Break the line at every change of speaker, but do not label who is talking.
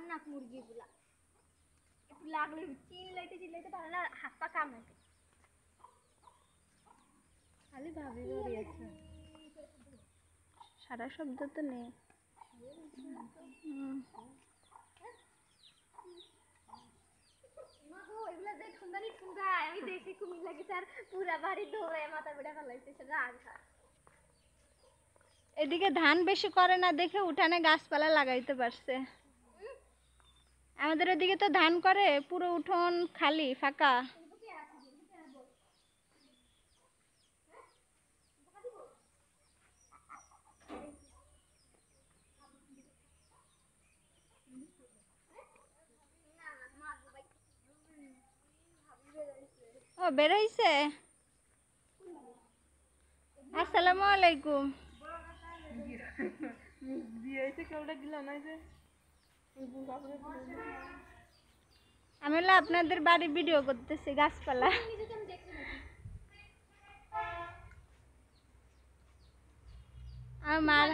খতরনাক মুরগিগুলা, একটু লাগলে চিল্লাইতে পারে না, হাত পা কামড়াতে।
খালি ভাবি বাড়ি আছে, সারা শব্দ তো নেই।
আমি দেখি কুমিল্লা গেছে আর পুরা বাড়ি ধরে মাথা বেড়া ফেলাইছে রাগ।
এদিকে ধান বেশি করে না দেখে উঠানে গাছপালা লাগাইতে পারছে। আমাদের ওদিকে তো ধান করে, পুরো উঠোন খালি ফাঁকা। ও বেরোইছে। আসসালামু আলাইকুম। আমি হলো আপনাদের বাড়ি ভিডিও করতেছি, গাছপালা। আমার মার